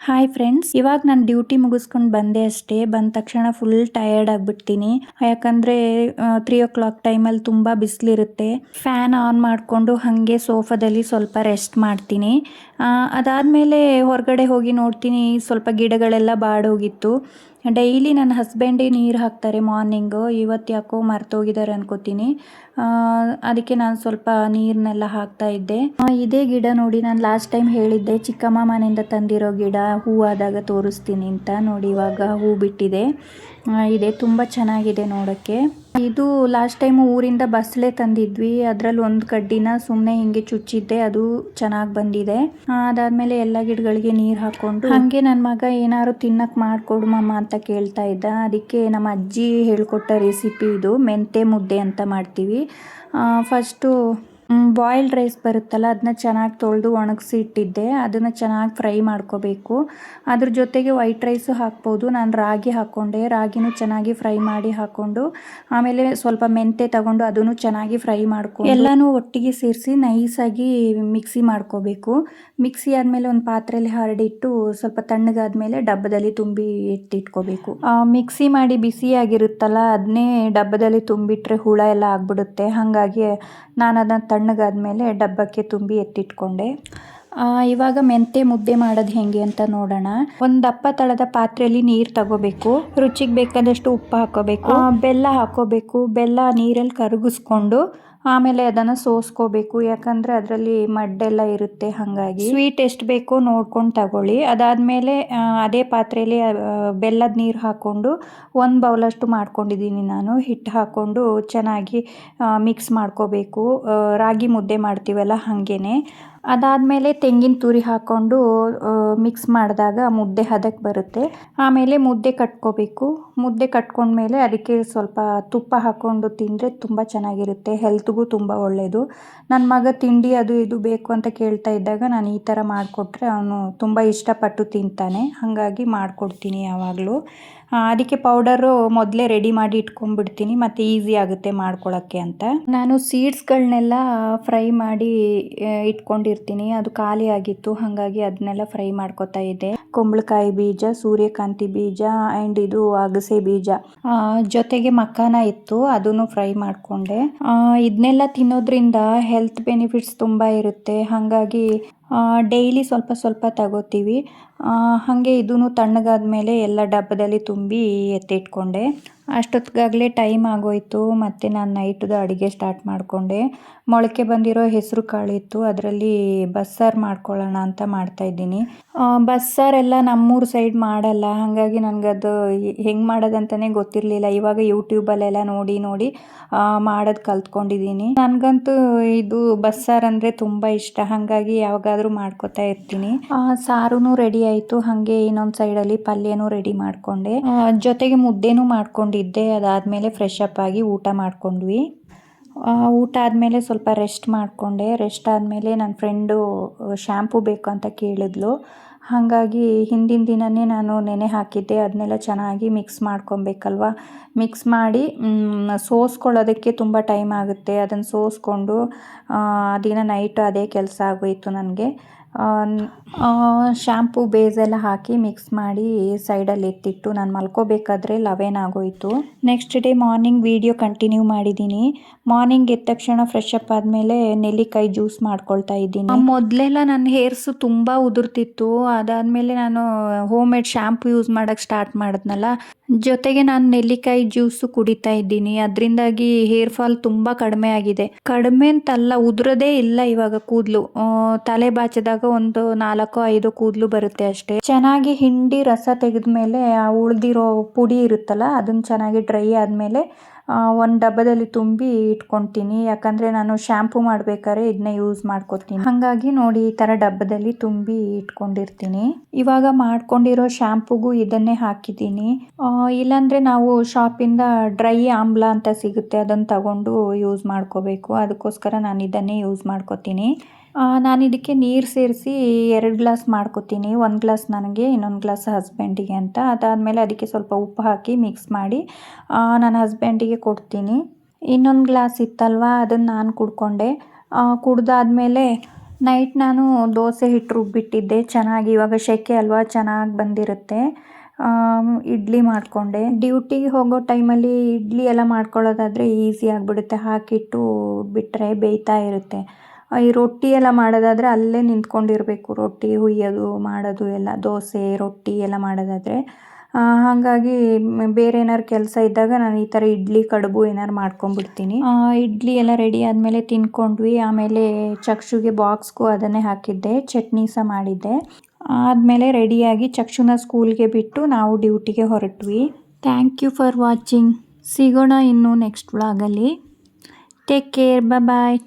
Hi friends, ಇವಾಗ ನಾನು duty ಮುಗಿಸ್ಕೊಂಡು ಬಂದೆ ಅಷ್ಟೇ. ಬಂದ ತಕ್ಷಣ ಫುಲ್ ಟಯರ್ಡ್ ಆಗಿಬಿಡ್ತೀನಿ. ಯಾಕಂದರೆ 3 o'clock ಟೈಮಲ್ಲಿ ತುಂಬ ಬಿಸಿಲಿರುತ್ತೆ. ಫ್ಯಾನ್ ಆನ್ ಮಾಡಿಕೊಂಡು ಹಾಗೆ ಸೋಫಾದಲ್ಲಿ ಸ್ವಲ್ಪ ರೆಸ್ಟ್ ಮಾಡ್ತೀನಿ. ಅದಾದಮೇಲೆ ಹೊರಗಡೆ ಹೋಗಿ ನೋಡ್ತೀನಿ, ಸ್ವಲ್ಪ ಗಿಡಗಳೆಲ್ಲ ಬಾಡೋಗಿತ್ತು. ಡೈಲಿ ನನ್ನ ಹಸ್ಬೆಂಡೇ ನೀರು ಹಾಕ್ತಾರೆ ಮಾರ್ನಿಂಗು. ಇವತ್ತು ಯಾಕೋ ಮರ್ತೋಗಿದ್ದಾರೆ ಅನ್ಕೋತೀನಿ. ಅದಕ್ಕೆ ನಾನು ಸ್ವಲ್ಪ ನೀರನ್ನೆಲ್ಲ ಹಾಕ್ತಾ ಇದ್ದೆ. ಇದೇ ಗಿಡ ನೋಡಿ, ನಾನು ಲಾಸ್ಟ್ ಟೈಮ್ ಹೇಳಿದ್ದೆ ಚಿಕ್ಕಮ್ಮ ಮನೆಯಿಂದ ತಂದಿರೋ ಗಿಡ, ಹೂವಾದಾಗ ತೋರಿಸ್ತೀನಿ ಅಂತ. ನೋಡಿ ಇವಾಗ ಹೂ ಬಿಟ್ಟಿದೆ. ಇದೆ, ತುಂಬ ಚೆನ್ನಾಗಿದೆ ನೋಡೋಕ್ಕೆ. ಇದು ಲಾಸ್ಟ್ ಟೈಮ್ ಊರಿಂದ ಬಸಳೆ ತಂದಿದ್ವಿ. ಅದರಲ್ಲಿ ಒಂದು ಕಡ್ಡಿನ ಸುಮ್ಮನೆ ಹಿಂಗೆ ಚುಚ್ಚಿದ್ದೆ, ಅದು ಚೆನ್ನಾಗಿ ಬಂದಿದೆ. ಅದಾದಮೇಲೆ ಎಲ್ಲ ಗಿಡಗಳಿಗೆ ನೀರು ಹಾಕ್ಕೊಂಡು ಹಾಗೆ ನನ್ನ ಮಗ ಏನಾದ್ರು ತಿನ್ನಕ್ಕೆ ಮಾಡಿಕೊಡು ಮಮ್ಮ ಅಂತ ಕೇಳ್ತಾ ಇದ್ದ. ಅದಕ್ಕೆ ನಮ್ಮ ಅಜ್ಜಿ ಹೇಳ್ಕೊಟ್ಟ ರೆಸಿಪಿ ಇದು, ಮೆಂತೆ ಮುದ್ದೆ ಅಂತ ಮಾಡ್ತೀವಿ. ಫಸ್ಟು ಬಾಯ್ಲ್ಡ್ ರೈಸ್ ಬರುತ್ತಲ್ಲ, ಅದನ್ನ ಚೆನ್ನಾಗಿ ತೊಳೆದು ಒಣಗಿಸಿ ಇಟ್ಟಿದ್ದೆ. ಅದನ್ನು ಚೆನ್ನಾಗಿ ಫ್ರೈ ಮಾಡ್ಕೋಬೇಕು. ಅದ್ರ ಜೊತೆಗೆ ವೈಟ್ ರೈಸು ಹಾಕ್ಬೋದು. ನಾನು ರಾಗಿ ಹಾಕ್ಕೊಂಡೆ. ರಾಗಿನೂ ಚೆನ್ನಾಗಿ ಫ್ರೈ ಮಾಡಿ ಹಾಕ್ಕೊಂಡು, ಆಮೇಲೆ ಸ್ವಲ್ಪ ಮೆಂತೆ ತಗೊಂಡು ಅದನ್ನು ಚೆನ್ನಾಗಿ ಫ್ರೈ ಮಾಡ್ಕೊಂಡು ಎಲ್ಲನೂ ಒಟ್ಟಿಗೆ ಸೇರಿಸಿ ನೈಸಾಗಿ ಮಿಕ್ಸಿ ಮಾಡ್ಕೋಬೇಕು. ಮಿಕ್ಸಿ ಆದಮೇಲೆ ಒಂದು ಪಾತ್ರೆಯಲ್ಲಿ ಹರಡಿಟ್ಟು ಸ್ವಲ್ಪ ತಣ್ಣಗಾದ್ಮೇಲೆ ಡಬ್ಬದಲ್ಲಿ ತುಂಬಿ ಎತ್ತಿಟ್ಕೋಬೇಕು. ಮಿಕ್ಸಿ ಮಾಡಿ ಬಿಸಿಯಾಗಿರುತ್ತಲ್ಲ, ಅದನ್ನೇ ಡಬ್ಬದಲ್ಲಿ ತುಂಬಿಟ್ರೆ ಹುಳ ಎಲ್ಲ ಆಗ್ಬಿಡುತ್ತೆ. ಹಾಗಾಗಿ ನಾನು ಅದನ್ನು ತಣ್ಣಗಾದ್ಮೇಲೆ ಡಬ್ಬಕ್ಕೆ ತುಂಬಿ ಎತ್ತಿಟ್ಕೊಂಡೆ. ಇವಾಗ ಮೆಂತೆ ಮುದ್ದೆ ಮಾಡೋದು ಹೇಗೆ ಅಂತ ನೋಡೋಣ. ಒಂದು ದಪ್ಪ ತಳದ ಪಾತ್ರೆಯಲ್ಲಿ ನೀರು ತಗೋಬೇಕು. ರುಚಿಗೆ ಬೇಕಾದಷ್ಟು ಉಪ್ಪು ಹಾಕೋಬೇಕು, ಬೆಲ್ಲ ಹಾಕೋಬೇಕು. ಬೆಲ್ಲ ನೀರಲ್ಲಿ ಕರಗಿಸ್ಕೊಂಡು ಆಮೇಲೆ ಅದನ್ನು ಸೋಸ್ಕೋಬೇಕು. ಯಾಕಂದರೆ ಅದರಲ್ಲಿ ಮಡ್ಡೆಲ್ಲ ಇರುತ್ತೆ, ಹಾಗಾಗಿ ಸ್ವೀಟ್ ಎಷ್ಟು ಬೇಕೋ ನೋಡ್ಕೊಂಡು ತಗೊಳ್ಳಿ. ಅದಾದಮೇಲೆ ಅದೇ ಪಾತ್ರೆಯಲ್ಲಿ ಬೆಲ್ಲದ ನೀರು ಹಾಕ್ಕೊಂಡು 1 ಬೌಲಷ್ಟು ಮಾಡ್ಕೊಂಡಿದ್ದೀನಿ ನಾನು. ಹಿಟ್ಟು ಹಾಕ್ಕೊಂಡು ಚೆನ್ನಾಗಿ ಮಿಕ್ಸ್ ಮಾಡ್ಕೋಬೇಕು. ರಾಗಿ ಮುದ್ದೆ ಮಾಡ್ತೀವಲ್ಲ ಹಾಗೇನೆ. ಅದಾದಮೇಲೆ ತೆಂಗಿನ ತುರಿ ಹಾಕ್ಕೊಂಡು ಮಿಕ್ಸ್ ಮಾಡಿದಾಗ ಮುದ್ದೆ ಹದಕ್ಕೆ ಬರುತ್ತೆ. ಆಮೇಲೆ ಮುದ್ದೆ ಕಟ್ಕೋಬೇಕು. ಮುದ್ದೆ ಕಟ್ಕೊಂಡ್ಮೇಲೆ ಅದಕ್ಕೆ ಸ್ವಲ್ಪ ತುಪ್ಪ ಹಾಕ್ಕೊಂಡು ತಿಂದರೆ ತುಂಬ ಚೆನ್ನಾಗಿರುತ್ತೆ. ಹೆಲ್ತ್ಗೂ ತುಂಬ ಒಳ್ಳೆಯದು. ನನ್ನ ಮಗ ತಿಂಡಿ ಅದು ಇದು ಬೇಕು ಅಂತ ಕೇಳ್ತಾ ಇದ್ದಾಗ ನಾನು ಈ ಥರ ಮಾಡಿಕೊಟ್ರೆ ಅವನು ತುಂಬ ಇಷ್ಟಪಟ್ಟು ತಿಂತಾನೆ. ಹಾಗಾಗಿ ಮಾಡಿಕೊಡ್ತೀನಿ ಯಾವಾಗಲೂ. ಅದಕ್ಕೆ ಪೌಡರು ಮೊದಲೇ ರೆಡಿ ಮಾಡಿ ಇಟ್ಕೊಂಡ್ಬಿಡ್ತೀನಿ, ಮತ್ತು ಈಸಿ ಆಗುತ್ತೆ ಮಾಡ್ಕೊಳ್ಳೋಕ್ಕೆ ಅಂತ. ನಾನು ಸೀಡ್ಸ್ಗಳನ್ನೆಲ್ಲ ಫ್ರೈ ಮಾಡಿ ಇಟ್ಕೊಂಡಿರ್ತೀನಿ. ಅದು ಖಾಲಿ ಆಗಿತ್ತು, ಹಾಗಾಗಿ ಅದನ್ನೆಲ್ಲ ಫ್ರೈ ಮಾಡ್ಕೊತಾ ಇದ್ದೆ. ಕುಂಬಳಕಾಯಿ ಬೀಜ, ಸೂರ್ಯಕಾಂತಿ ಬೀಜ ಆ್ಯಂಡ್ ಇದು ಅಗಸೆ ಬೀಜ, ಜೊತೆಗೆ ಮಖಾನ ಇತ್ತು, ಅದನ್ನು ಫ್ರೈ ಮಾಡಿಕೊಂಡೆ. ಇದನ್ನೆಲ್ಲ ತಿನ್ನೋದ್ರಿಂದ ಹೆಲ್ತ್ ಬೆನಿಫಿಟ್ಸ್ ತುಂಬ ಇರುತ್ತೆ. ಹಾಗಾಗಿ ಡೈಲಿ ಸ್ವಲ್ಪ ಸ್ವಲ್ಪ ತಗೋತೀವಿ. ಹಾಗೆ ಇದೂ ತಣ್ಣಗಾದ್ಮೇಲೆ ಎಲ್ಲ ಡಬ್ಬದಲ್ಲಿ ತುಂಬಿ ಎತ್ತಿಟ್ಕೊಂಡೆ. ಅಷ್ಟೊತ್ತಿಗಾಗಲೇ ಟೈಮ್ ಆಗೋಯಿತು. ಮತ್ತು ನಾನು ನೈಟ್ದು ಅಡುಗೆ ಸ್ಟಾರ್ಟ್ ಮಾಡಿಕೊಂಡೆ. ಮೊಳಕೆ ಬಂದಿರೋ ಹೆಸರು ಕಾಳಿತ್ತು, ಅದರಲ್ಲಿ ಬಸ್ಸಾರು ಮಾಡ್ಕೊಳ್ಳೋಣ ಅಂತ ಮಾಡ್ತಾಯಿದ್ದೀನಿ. ಬಸ್ಸಾರೆಲ್ಲ ನಮ್ಮೂರು ಸೈಡ್ ಮಾಡಲ್ಲ, ಹಾಗಾಗಿ ನನಗದು ಹೆಂಗೆ ಮಾಡೋದಂತಲೇ ಗೊತ್ತಿರಲಿಲ್ಲ. ಇವಾಗ ಯೂಟ್ಯೂಬಲ್ಲೆಲ್ಲ ನೋಡಿ ನೋಡಿ ಮಾಡೋದು ಕಲ್ತ್ಕೊಂಡಿದ್ದೀನಿ. ನನಗಂತೂ ಇದು ಬಸ್ಸಾರು ಅಂದರೆ ತುಂಬ ಇಷ್ಟ, ಹಾಗಾಗಿ ಯಾವಾಗಾದರೂ ಮಾಡ್ಕೊತಾ ಇರ್ತೀನಿ. ಸಾರೂ ರೆಡಿ ಆಯಿತು. ಹಾಗೆ ಇನ್ನೊಂದು ಸೈಡಲ್ಲಿ ಪಲ್ಯನೂ ರೆಡಿ ಮಾಡಿಕೊಂಡೆ. ಜೊತೆಗೆ ಮುದ್ದೆನೂ ಮಾಡ್ಕೊಂಡಿದ್ದೆ. ಅದಾದಮೇಲೆ ಫ್ರೆಶ್ ಅಪ್ ಆಗಿ ಊಟ ಮಾಡ್ಕೊಂಡ್ವಿ. ಊಟ ಆದಮೇಲೆ ಸ್ವಲ್ಪ ರೆಸ್ಟ್ ಮಾಡಿಕೊಂಡೆ. ರೆಸ್ಟ್ ಆದಮೇಲೆ ನನ್ನ ಫ್ರೆಂಡು ಶ್ಯಾಂಪು ಬೇಕು ಅಂತ ಕೇಳಿದ್ಲು. ಹಾಗಾಗಿ ಹಿಂದಿನ ದಿನವೇ ನಾನು ನೆನೆ ಹಾಕಿದ್ದೆ. ಅದನ್ನೆಲ್ಲ ಚೆನ್ನಾಗಿ ಮಿಕ್ಸ್ ಮಾಡ್ಕೊಬೇಕಲ್ವ. ಮಿಕ್ಸ್ ಮಾಡಿ ಸೋಸ್ಕೊಳ್ಳೋದಕ್ಕೆ ತುಂಬ ಟೈಮ್ ಆಗುತ್ತೆ. ಅದನ್ನು ಸೋಸ್ಕೊಂಡು ದಿನ ನೈಟು ಅದೇ ಕೆಲಸ ಆಗೋಯಿತು ನನಗೆ. ಶ್ಯಾಂಪು ಬೇಸೆಲ್ಲ ಹಾಕಿ ಮಿಕ್ಸ್ ಮಾಡಿ ಸೈಡಲ್ಲಿ ಎತ್ತಿಟ್ಟು ನಾನು ಮಲ್ಕೋಬೇಕಾದ್ರೆ 11 ಆಗೋಯಿತು. Next day morning video continue ಮಾಡಿದ್ದೀನಿ. ಮಾರ್ನಿಂಗ್ ಎದ್ದ ತಕ್ಷಣ ಫ್ರೆಶ್ ಅಪ್ ಆದಮೇಲೆ ನೆಲ್ಲಿಕಾಯಿ ಜ್ಯೂಸ್ ಮಾಡ್ಕೊಳ್ತಾ ಇದ್ದೀನಿ. ಮೊದಲೆಲ್ಲ ನನ್ನ ಹೇರ್ಸು ತುಂಬ ಉದುರ್ತಿತ್ತು. ಅದಾದಮೇಲೆ ನಾನು ಹೋಮ್ ಮೇಡ್ ಶ್ಯಾಂಪು ಯೂಸ್ ಮಾಡೋಕ್ಕೆ ಸ್ಟಾರ್ಟ್ ಮಾಡಿದ್ನಲ್ಲ, ಜೊತೆಗೆ ನಾನು ನೆಲ್ಲಿಕಾಯಿ ಜ್ಯೂಸು ಕುಡಿತಾ ಇದ್ದೀನಿ. ಅದರಿಂದಾಗಿ ಹೇರ್ ಫಾಲ್ ತುಂಬ ಕಡಿಮೆ ಆಗಿದೆ. ಕಡಿಮೆ ಅಂತಲ್ಲ, ಉದುರೋದೇ ಇಲ್ಲ ಇವಾಗ ಕೂದಲು. ತಲೆ ಬಾಚಿದಾಗ ಒಂದು 4-5 ಕೂದಲು ಬರುತ್ತೆ ಅಷ್ಟೇ. ಚೆನ್ನಾಗಿ ಹಿಂಡಿ ರಸ ತೆಗೆದ್ಮೇಲೆ ಉಳಿದಿರೋ ಪುಡಿ ಇರುತ್ತಲ್ಲ, ಅದನ್ನು ಚೆನ್ನಾಗಿ ಡ್ರೈ ಆದಮೇಲೆ ಒಂದು ಡಬ್ಬದಲ್ಲಿ ತುಂಬಿ ಇಟ್ಕೊತೀನಿ. ಯಾಕಂದರೆ ನಾನು ಶ್ಯಾಂಪು ಮಾಡ್ಬೇಕಾದ್ರೆ ಇದನ್ನೇ ಯೂಸ್ ಮಾಡ್ಕೊತೀನಿ. ಹಾಗಾಗಿ ನೋಡಿ ಈ ಥರ ಡಬ್ಬದಲ್ಲಿ ತುಂಬಿ ಇಟ್ಕೊಂಡಿರ್ತೀನಿ. ಇವಾಗ ಮಾಡ್ಕೊಂಡಿರೋ ಶ್ಯಾಂಪುಗೂ ಇದನ್ನೇ ಹಾಕಿದ್ದೀನಿ. ಇಲ್ಲಾಂದರೆ ನಾವು ಶಾಪಿಂದ ಡ್ರೈ ಆಮ್ಲ ಅಂತ ಸಿಗುತ್ತೆ, ಅದನ್ನು ತಗೊಂಡು ಯೂಸ್ ಮಾಡ್ಕೋಬೇಕು. ಅದಕ್ಕೋಸ್ಕರ ನಾನು ಇದನ್ನೇ ಯೂಸ್ ಮಾಡ್ಕೋತೀನಿ. ನಾನು ಇದಕ್ಕೆ ನೀರು ಸೇರಿಸಿ 2 ಗ್ಲಾಸ್ ಮಾಡ್ಕೋತೀನಿ. 1 ಗ್ಲಾಸ್ ನನಗೆ, ಇನ್ನೊಂದು ಗ್ಲಾಸ್ ಹಸ್ಬೆಂಡಿಗೆ ಅಂತ. ಅದಾದಮೇಲೆ ಅದಕ್ಕೆ ಸ್ವಲ್ಪ ಉಪ್ಪು ಹಾಕಿ ಮಿಕ್ಸ್ ಮಾಡಿ ನನ್ನ ಹಸ್ಬೆಂಡಿಗೆ ಕೊಡ್ತೀನಿ. ಇನ್ನೊಂದು ಗ್ಲಾಸ್ ಇತ್ತಲ್ವ, ಅದನ್ನು ನಾನು ಕುಡ್ಕೊಂಡೆ. ಕುಡ್ದಾದ್ಮೇಲೆ ನೈಟ್ ನಾನು ದೋಸೆ ಹಿಟ್ಟು ರುಬ್ಬಿಟ್ಟಿದ್ದೆ ಚೆನ್ನಾಗಿ, ಇವಾಗ ಸೆಕೆ ಅಲ್ವಾ ಚೆನ್ನಾಗಿ ಬಂದಿರುತ್ತೆ. ಇಡ್ಲಿ ಮಾಡಿಕೊಂಡೆ. ಡ್ಯೂಟಿಗೆ ಹೋಗೋ ಟೈಮಲ್ಲಿ ಇಡ್ಲಿ ಎಲ್ಲ ಮಾಡ್ಕೊಳ್ಳೋದಾದರೆ ಈಸಿ ಆಗಿಬಿಡುತ್ತೆ, ಹಾಕಿಟ್ಟು ಬಿಟ್ಟರೆ ಬೇಯ್ತಾ ಇರುತ್ತೆ. ಈ ರೊಟ್ಟಿ ಎಲ್ಲ ಮಾಡೋದಾದರೆ ಅಲ್ಲೇ ನಿಂತ್ಕೊಂಡಿರಬೇಕು, ರೊಟ್ಟಿ ಹುಯ್ಯೋದು ಮಾಡೋದು ಎಲ್ಲ, ದೋಸೆ ರೊಟ್ಟಿ ಎಲ್ಲ ಮಾಡೋದಾದರೆ. ಹಾಗಾಗಿ ಬೇರೆ ಏನಾದ್ರು ಕೆಲಸ ಇದ್ದಾಗ ನಾನು ಈ ಥರ ಇಡ್ಲಿ ಕಡುಬು ಏನಾದ್ರು ಮಾಡ್ಕೊಂಬಿಡ್ತೀನಿ. ಇಡ್ಲಿ ಎಲ್ಲ ರೆಡಿ ಆದಮೇಲೆ ತಿನ್ಕೊಂಡ್ವಿ. ಆಮೇಲೆ ಚಕ್ಷುಗೆ ಬಾಕ್ಸ್ಗೂ ಅದನ್ನೇ ಹಾಕಿದ್ದೆ, ಚಟ್ನಿ ಸಹ ಮಾಡಿದ್ದೆ. ಆದಮೇಲೆ ರೆಡಿಯಾಗಿ ಚಕ್ಷುನ ಸ್ಕೂಲ್ಗೆ ಬಿಟ್ಟು ನಾವು ಡ್ಯೂಟಿಗೆ ಹೊರಟ್ವಿ. Thank you for watching. ಸಿಗೋಣ ಇನ್ನು ನೆಕ್ಸ್ಟ್ ವ್ಲಾಗಲ್ಲಿ. ಟೇಕ್ ಕೇರ್, ಬಾಯ್.